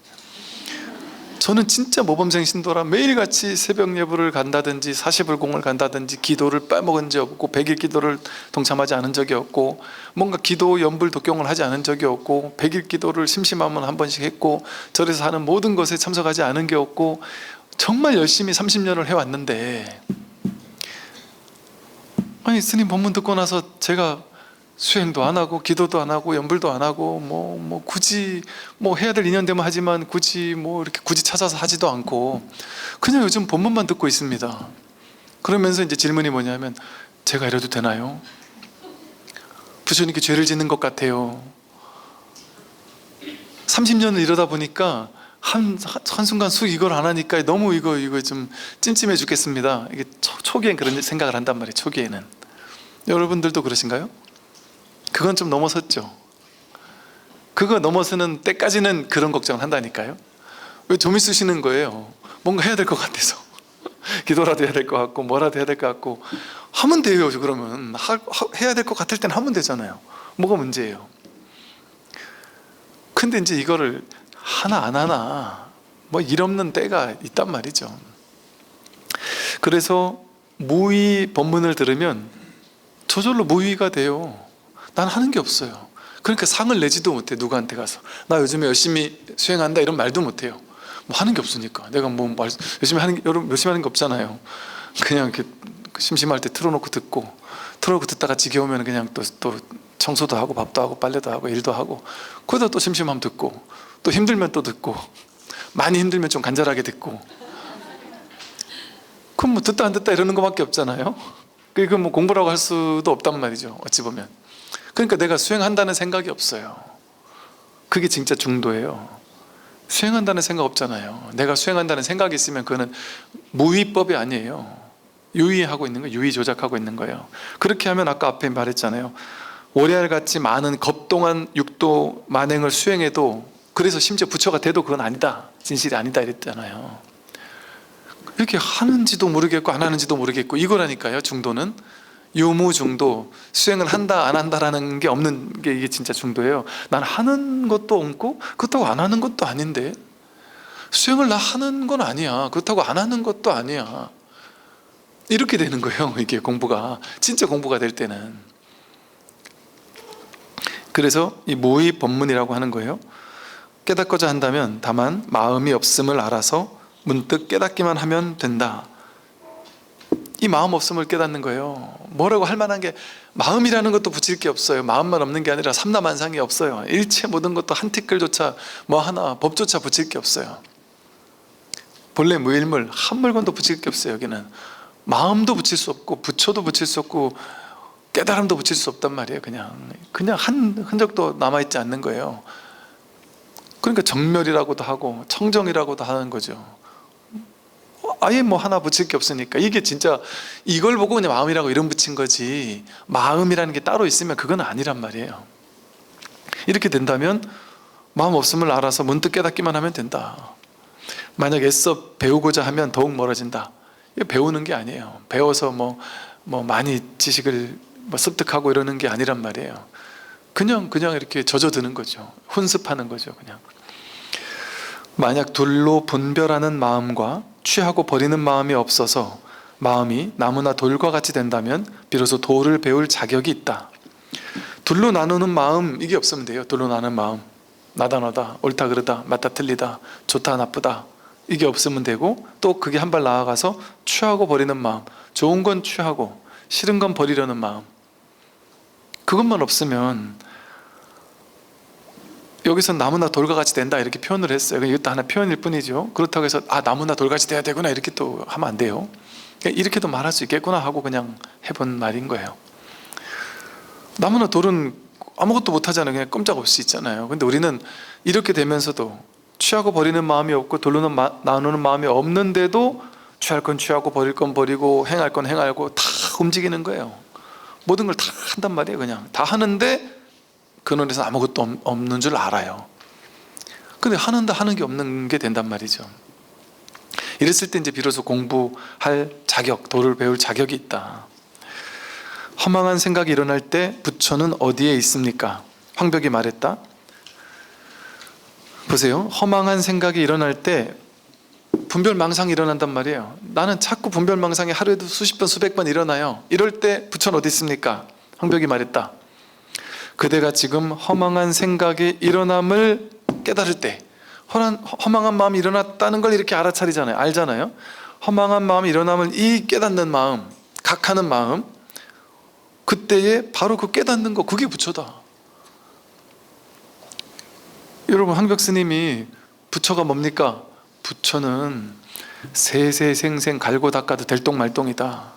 저는 진짜 모범생 신도라 매일같이 새벽 예불을 간다든지 사시불공을 간다든지 기도를 빼먹은 적 없고 100일 기도를 동참하지 않은 적이 없고 뭔가 기도 연불 독경을 하지 않은 적이 없고 100일 기도를 심심하면 한 번씩 했고 절에서 하는 모든 것에 참석하지 않은 게 없고 정말 열심히 30년을 해왔는데, 아니 스님 법문 듣고 나서 제가 수행도 안 하고 기도도 안 하고 염불도 안 하고 뭐 굳이 뭐 해야 될 인연 되면 하지만 굳이 뭐 이렇게 굳이 찾아서 하지도 않고 그냥 요즘 법문만 듣고 있습니다. 그러면서 이제 질문이 뭐냐면, 제가 이래도 되나요? 부처님께 죄를 짓는 것 같아요. 30년을 이러다 보니까 한순간 쑥 이걸 안 하니까 너무 이거 좀 찜찜해 죽겠습니다. 이게 초기엔 그런 생각을 한단 말이에요. 초기에는. 여러분들도 그러신가요? 그건 좀 넘어섰죠. 그거 넘어서는 때까지는 그런 걱정을 한다니까요. 왜 좀 있으시는 거예요? 뭔가 해야 될 것 같아서. 기도라도 해야 될 것 같고 뭐라도 해야 될 것 같고 하면 돼요. 그러면 해야 될 것 같을 땐 하면 되잖아요. 뭐가 문제예요? 근데 이제 이거를 하나 안 하나 뭐 일 없는 때가 있단 말이죠. 그래서 무의 법문을 들으면 저절로 무의가 돼요. 난 하는 게 없어요. 그러니까 상을 내지도 못해. 누구한테 가서 나 요즘에 열심히 수행한다 이런 말도 못해요. 뭐 하는 게 없으니까. 내가 뭐 열심히 하는 게, 여러분 열심히 하는 게 없잖아요. 그냥 이렇게 심심할 때 틀어놓고 듣다가 지겨우면 그냥 또 청소도 하고 밥도 하고 빨래도 하고 일도 하고, 그러다 또 심심하면 듣고, 또 힘들면 또 듣고, 많이 힘들면 좀 간절하게 듣고. 그럼 뭐 듣다 안 듣다 이러는 것밖에 없잖아요. 그거 뭐 공부라고 할 수도 없단 말이죠. 어찌 보면. 그러니까 내가 수행한다는 생각이 없어요. 그게 진짜 중도예요. 수행한다는 생각 없잖아요. 내가 수행한다는 생각이 있으면 그거는 무위법이 아니에요. 유의하고 있는 거예요. 유의 조작하고 있는 거예요. 그렇게 하면 아까 앞에 말했잖아요. 오리알같이 많은 겁동한 육도 만행을 수행해도, 그래서 심지어 부처가 돼도 그건 아니다, 진실이 아니다 이랬잖아요. 이렇게 하는지도 모르겠고 안 하는지도 모르겠고 이거라니까요. 중도는 유무중도, 수행을 한다 안 한다라는 게 없는 게 이게 진짜 중도예요. 난 하는 것도 없고 그렇다고 안 하는 것도 아닌데, 수행을 나 하는 건 아니야, 그렇다고 안 하는 것도 아니야, 이렇게 되는 거예요. 이게 공부가 진짜 공부가 될 때는. 그래서 이 무의 법문이라고 하는 거예요. 깨닫고자 한다면 다만 마음이 없음을 알아서 문득 깨닫기만 하면 된다. 이 마음 없음을 깨닫는 거예요. 뭐라고 할 만한 게, 마음이라는 것도 붙일 게 없어요. 마음만 없는 게 아니라 삼라만상이 없어요. 일체 모든 것도 한 티끌조차 뭐 하나 법조차 붙일 게 없어요. 본래 무일물 한 물건도 붙일 게 없어요. 여기는 마음도 붙일 수 없고 부처도 붙일 수 없고 깨달음도 붙일 수 없단 말이에요. 그냥 한 흔적도 남아있지 않는 거예요. 그러니까 정멸이라고도 하고 청정이라고도 하는 거죠. 아예 뭐 하나 붙일 게 없으니까. 이게 진짜 이걸 보고 그냥 마음이라고 이름 붙인 거지, 마음이라는 게 따로 있으면 그건 아니란 말이에요. 이렇게 된다면 마음 없음을 알아서 문득 깨닫기만 하면 된다. 만약 애써 배우고자 하면 더욱 멀어진다. 이거 배우는 게 아니에요. 배워서 뭐 많이 지식을 습득하고 이러는 게 아니란 말이에요. 그냥 이렇게 젖어드는 거죠. 혼습하는 거죠. 그냥 만약 둘로 분별하는 마음과 취하고 버리는 마음이 없어서 마음이 나무나 돌과 같이 된다면 비로소 도를 배울 자격이 있다. 둘로 나누는 마음, 이게 없으면 돼요. 둘로 나누는 마음, 나다 너다, 옳다 그르다, 맞다 틀리다, 좋다 나쁘다, 이게 없으면 되고, 또 그게 한 발 나아가서 취하고 버리는 마음, 좋은 건 취하고 싫은 건 버리려는 마음, 그것만 없으면, 여기서 나무나 돌과 같이 된다 이렇게 표현을 했어요. 이것도 하나 표현일 뿐이죠. 그렇다고 해서 나무나 돌같이 돼야 되구나 이렇게 또 하면 안 돼요. 이렇게도 말할 수 있겠구나 하고 그냥 해본 말인 거예요. 나무나 돌은 아무것도 못하잖아요. 그냥 꼼짝없이 있잖아요. 근데 우리는 이렇게 되면서도 취하고 버리는 마음이 없고 돌로 나누는 마음이 없는데도 취할 건 취하고 버릴 건 버리고 행할 건 행하고 다 움직이는 거예요. 모든 걸 다 한단 말이에요. 그냥 다 하는데 그 눈에서 아무것도 없는 줄 알아요. 근데 하는 게 없는 게 된단 말이죠. 이랬을 때 이제 비로소 공부할 자격, 도를 배울 자격이 있다. 허망한 생각이 일어날 때 부처는 어디에 있습니까? 황벽이 말했다. 보세요. 허망한 생각이 일어날 때 분별망상이 일어난단 말이에요. 나는 자꾸 분별망상이 하루에도 수십 번 수백 번 일어나요. 이럴 때 부처는 어디 있습니까? 황벽이 말했다. 그대가 지금 허망한 생각이 일어남을 깨달을 때, 허망한 마음이 일어났다는 걸 이렇게 그때에 바로 그 깨닫는 거, 그게 부처다. 여러분, 황벽 스님이 부처가 뭡니까? 부처는 세세생생 갈고 닦아도 될똥말똥이다.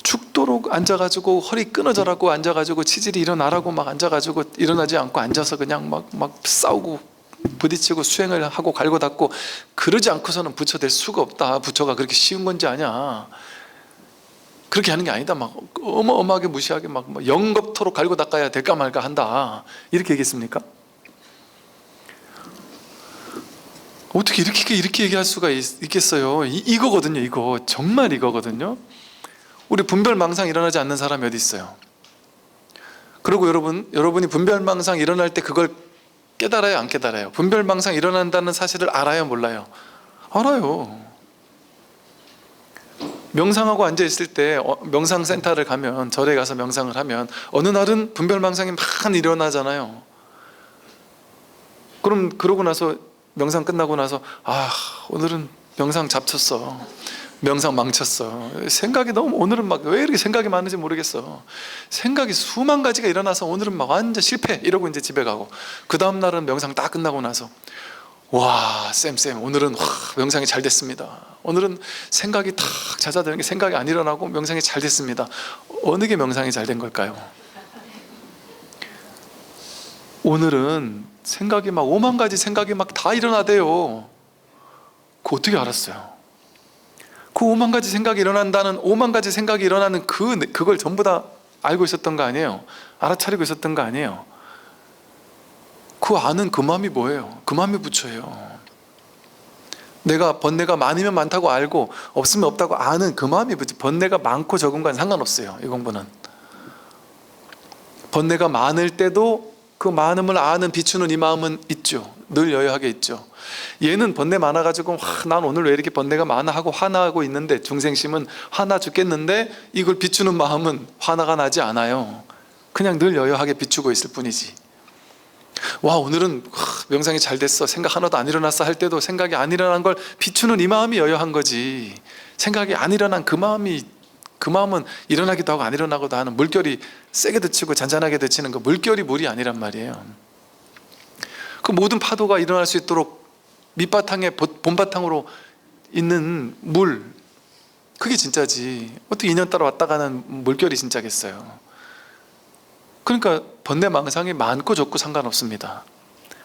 죽도록 앉아가지고 허리 끊어져라고 앉아가지고 치질이 일어나라고 막 앉아가지고 일어나지 않고 앉아서 그냥 막 싸우고 부딪히고 수행을 하고 갈고 닦고 그러지 않고서는 부처 될 수가 없다. 부처가 그렇게 쉬운 건지 아냐. 그렇게 하는 게 아니다. 막 어마어마하게 무시하게 막 영겁토록 갈고 닦아야 될까 말까 한다. 이렇게 얘기했습니까? 어떻게 이렇게 얘기할 수가 있겠어요? 이거거든요. 이거 정말 이거거든요. 우리 분별망상 일어나지 않는 사람이 어디 있어요? 그리고 여러분이 분별망상 일어날 때 그걸 깨달아요, 안 깨달아요? 분별망상 일어난다는 사실을 알아요, 몰라요? 알아요. 명상하고 앉아 있을 때 명상센터를 가면, 절에 가서 명상을 하면 어느 날은 분별망상이 막 일어나잖아요. 그럼 그러고 나서 명상 끝나고 나서 오늘은 명상 잡쳤어, 명상 망쳤어, 생각이 너무, 오늘은 막 왜 이렇게 생각이 많은지 모르겠어, 생각이 수만 가지가 일어나서 오늘은 막 완전 실패, 이러고 이제 집에 가고, 그 다음 날은 명상 딱 끝나고 나서 와, 쌤 오늘은 명상이 잘 됐습니다. 오늘은 생각이 탁 잦아드는 게 생각이 안 일어나고 명상이 잘 됐습니다. 어느 게 명상이 잘 된 걸까요? 오늘은 생각이 막 5만 가지 생각이 막 다 일어나대요. 그거 어떻게 알았어요? 그 5만 가지 생각이 일어난다는, 5만 가지 생각이 일어나는 그걸 전부 다 알고 있었던 거 아니에요? 알아차리고 있었던 거 아니에요? 그 아는 그 마음이 뭐예요? 그 마음이 부처예요. 내가 번뇌가 많으면 많다고 알고 없으면 없다고 아는 그 마음이 부처. 번뇌가 많고 적은 건 상관없어요. 이 공부는 번뇌가 많을 때도 그 많음을 아는 비추는 이 마음은 있죠. 늘 여여하게 있죠. 얘는 번뇌 많아가지고 난 오늘 왜 이렇게 번뇌가 많아 하고 화나고 있는데, 중생심은 화나 죽겠는데 이걸 비추는 마음은 화나가 나지 않아요. 그냥 늘 여여하게 비추고 있을 뿐이지. 와, 오늘은 명상이 잘 됐어, 생각 하나도 안 일어났어 할 때도 생각이 안 일어난 걸 비추는 이 마음이 여여한 거지. 생각이 안 일어난 그 마음은 일어나기도 하고 안 일어나기도 하는, 물결이 세게 드치고 잔잔하게 드치는 그 물결이 물이 아니란 말이에요. 그 모든 파도가 일어날 수 있도록 밑바탕에 본바탕으로 있는 물, 그게 진짜지. 어떻게 인연 따라 왔다 가는 물결이 진짜겠어요? 그러니까 번뇌망상이 많고 적고 상관없습니다.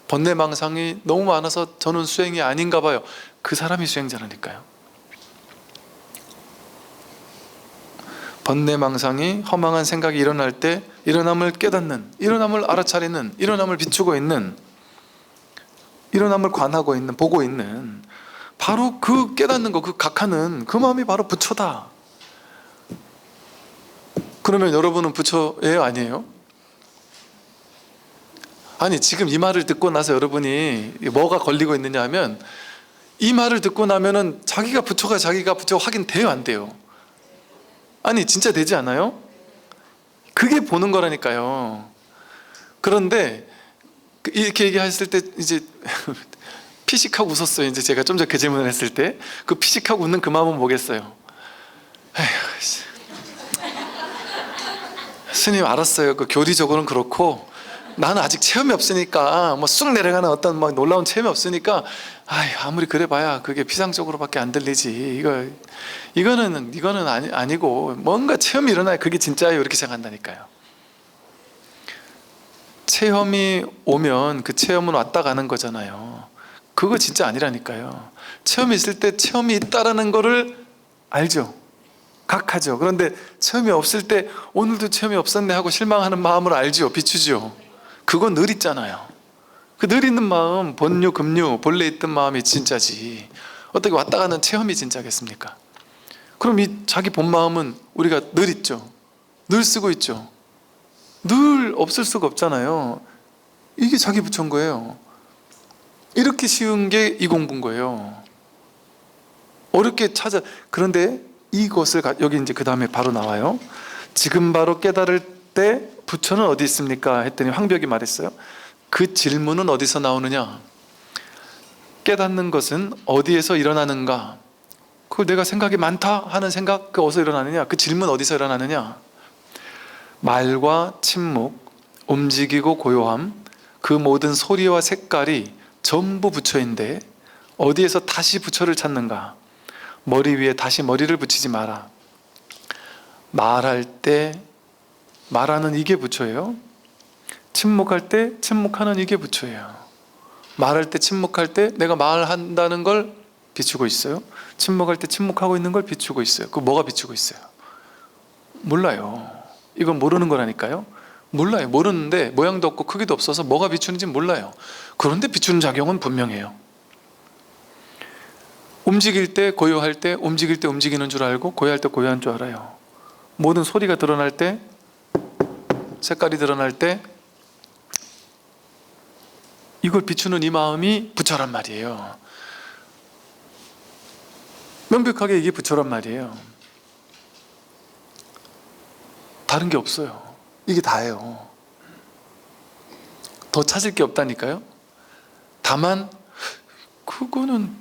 번뇌망상이 너무 많아서 저는 수행이 아닌가 봐요. 그 사람이 수행자라니까요. 번뇌망상이, 허망한 생각이 일어날 때 일어남을 깨닫는, 일어남을 알아차리는, 일어남을 비추고 있는, 일어남을 관하고 있는, 보고 있는, 바로 그 깨닫는 거, 그 각하는 그 마음이 바로 부처다. 그러면 여러분은 부처예요, 아니에요? 아니, 지금 이 말을 듣고 나서 여러분이 뭐가 걸리고 있느냐 하면, 이 말을 듣고 나면은 자기가 부처 확인돼요, 안 돼요? 아니, 진짜 되지 않아요? 그게 보는 거라니까요. 그런데 이렇게 얘기했을 때 이제 피식하고 웃었어요. 이제 제가 좀 전에 그 질문을 했을 때 그 피식하고 웃는 그 마음은 뭐겠어요? 에휴, 스님 알았어요. 그 교리적으로는 그렇고 나는 아직 체험이 없으니까, 쑥 내려가는 어떤 놀라운 체험이 없으니까, 아무리 그래봐야 그게 피상적으로밖에 안 들리지. 이거는 아니고 뭔가 체험이 일어나야 그게 진짜예요. 이렇게 생각한다니까요. 체험이 오면 그 체험은 왔다 가는 거잖아요. 그거 진짜 아니라니까요. 체험이 있을 때 체험이 있다라는 거를 알죠. 각하죠. 그런데 체험이 없을 때 오늘도 체험이 없었네 하고 실망하는 마음을 알죠. 비추죠. 그건 늘 있잖아요. 그 늘 있는 마음, 본유, 금유, 본래 있던 마음이 진짜지. 어떻게 왔다 가는 체험이 진짜겠습니까? 그럼 이 자기 본 마음은 우리가 늘 있죠. 늘 쓰고 있죠. 늘 없을 수가 없잖아요. 이게 자기 부처인 거예요. 이렇게 쉬운 게 이 공부인 거예요. 어렵게 그런데 이것을 여기 이제 그 다음에 바로 나와요. 지금 바로 깨달을 때 부처는 어디 있습니까? 했더니 황벽이 말했어요. 그 질문은 어디서 나오느냐? 깨닫는 것은 어디에서 일어나는가? 그 내가 생각이 많다 하는 생각, 그 어디서 일어나느냐? 그 질문 어디서 일어나느냐? 말과 침묵, 움직이고 고요함, 그 모든 소리와 색깔이 전부 부처인데 어디에서 다시 부처를 찾는가? 머리 위에 다시 머리를 붙이지 마라. 말할 때 말하는 이게 부처예요. 침묵할 때 침묵하는 이게 부처예요. 말할 때 침묵할 때 내가 말한다는 걸 비추고 있어요. 침묵할 때 침묵하고 있는 걸 비추고 있어요. 그 뭐가 비추고 있어요? 몰라요. 이건 모르는 거라니까요. 몰라요. 모르는데 모양도 없고 크기도 없어서 뭐가 비추는지 몰라요. 그런데 비추는 작용은 분명해요. 움직일 때 고요할 때 움직일 때 움직이는 줄 알고 고요할 때 고요한 줄 알아요. 모든 소리가 드러날 때, 색깔이 드러날 때 이걸 비추는 이 마음이 부처란 말이에요. 명백하게 이게 부처란 말이에요. 다른 게 없어요. 이게 다예요. 더 찾을 게 없다니까요. 다만 그거는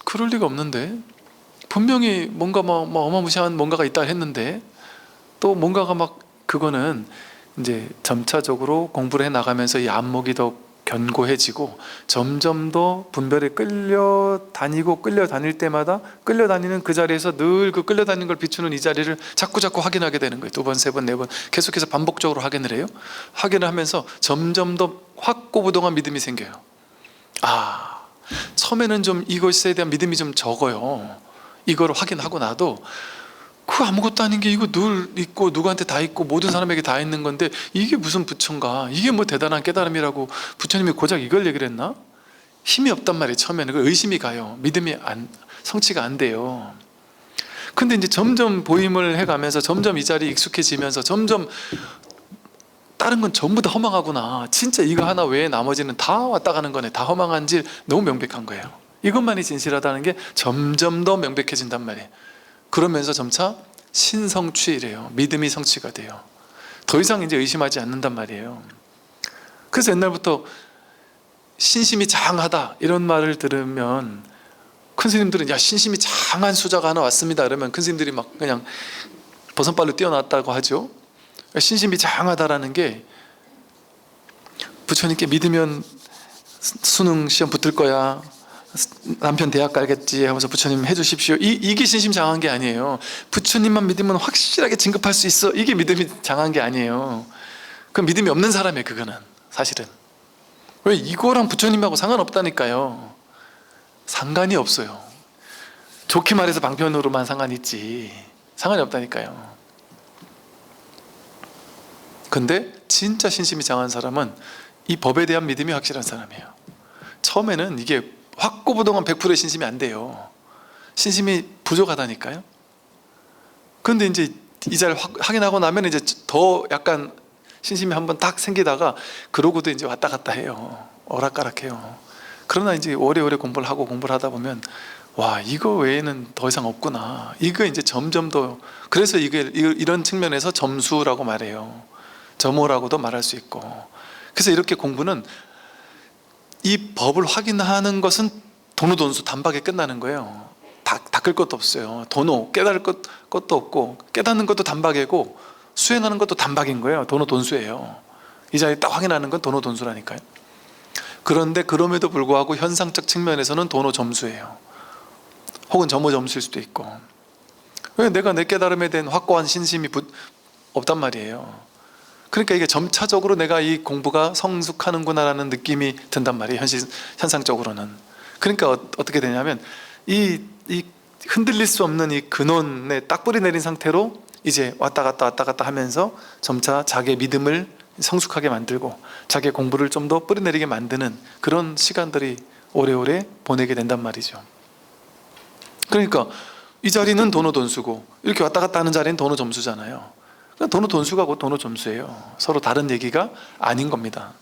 그럴 리가 없는데, 분명히 뭔가 막 어마무시한 뭔가가 있다 했는데, 또 뭔가가 막, 그거는 이제 점차적으로 공부를 해 나가면서 이 안목이 더 견고해지고 점점 더 분별에 끌려다닐 때마다 끌려다니는 그 자리에서 늘 그 끌려다니는 걸 비추는 이 자리를 자꾸 확인하게 되는 거예요. 2번, 3번, 4번 계속해서 반복적으로 확인을 해요. 확인을 하면서 점점 더 확고부동한 믿음이 생겨요. 아, 처음에는 좀 이것에 대한 믿음이 좀 적어요. 이걸 확인하고 나도 그 아무것도 아닌 게 이거 늘 있고 누구한테 다 있고 모든 사람에게 다 있는 건데 이게 무슨 부처인가? 이게 뭐 대단한 깨달음이라고 부처님이 고작 이걸 얘기를 했나? 힘이 없단 말이에요. 처음에는 그 의심이 가요. 믿음이 성취가 안 돼요. 근데 이제 점점 보임을 해가면서 점점 이 자리에 익숙해지면서 점점 다른 건 전부 다 허망하구나. 진짜 이거 하나 외에 나머지는 다 왔다 가는 거네. 다 허망한지 너무 명백한 거예요. 이것만이 진실하다는 게 점점 더 명백해진단 말이에요. 그러면서 점차 신성취래요. 믿음이 성취가 돼요. 더 이상 이제 의심하지 않는단 말이에요. 그래서 옛날부터 신심이 장하다 이런 말을 들으면 큰 스님들은 야, 신심이 장한 수자가 하나 왔습니다. 그러면 큰 스님들이 막 그냥 버선발로 뛰어났다고 하죠. 신심이 장하다라는 게 부처님께 믿으면 수능 시험 붙을 거야, 남편 대학 가겠지 하면서 부처님 해주십시오, 이게 신심 장한 게 아니에요. 부처님만 믿으면 확실하게 진급할 수 있어, 이게 믿음이 장한 게 아니에요. 그 믿음이 없는 사람이에요. 그거는 사실은. 왜? 이거랑 부처님하고 상관없다니까요. 상관이 없어요. 좋게 말해서 방편으로만 상관이 있지 상관이 없다니까요. 근데 진짜 신심이 장한 사람은 이 법에 대한 믿음이 확실한 사람이에요. 처음에는 이게 확고부동한 100%의 신심이 안 돼요. 신심이 부족하다니까요. 근데 이제 이 자리를 확인하고 나면 이제 더 약간 신심이 한번 딱 생기다가 그러고도 이제 왔다 갔다 해요. 오락가락해요. 그러나 이제 오래오래 공부를 하다 보면 와, 이거 외에는 더 이상 없구나. 이거 이제 점점 더, 그래서 이런 측면에서 점수라고 말해요. 점호라고도 말할 수 있고. 그래서 이렇게 공부는 이 법을 확인하는 것은 도노돈수 단박에 끝나는 거예요. 닦을 것도 없어요. 도노, 깨달을 것도 없고, 깨닫는 것도 단박이고 수행하는 것도 단박인 거예요. 도노돈수예요. 이 자리에 딱 확인하는 건 도노돈수라니까요. 그런데 그럼에도 불구하고 현상적 측면에서는 도노점수예요. 혹은 점호점수일 수도 있고. 왜? 내가 내 깨달음에 대한 확고한 신심이 없단 말이에요. 그러니까 이게 점차적으로 내가 이 공부가 성숙하는구나라는 느낌이 든단 말이에요. 현상적으로는. 그러니까 어떻게 되냐면 이 흔들릴 수 없는 이 근원에 딱 뿌리 내린 상태로 이제 왔다 갔다 하면서 점차 자기의 믿음을 성숙하게 만들고 자기의 공부를 좀 더 뿌리내리게 만드는 그런 시간들이 오래오래 보내게 된단 말이죠. 그러니까 이 자리는 도노돈수고 이렇게 왔다 갔다 하는 자리는 도노점수잖아요. 도노돈수가 곧 도노점수예요. 서로 다른 얘기가 아닌 겁니다.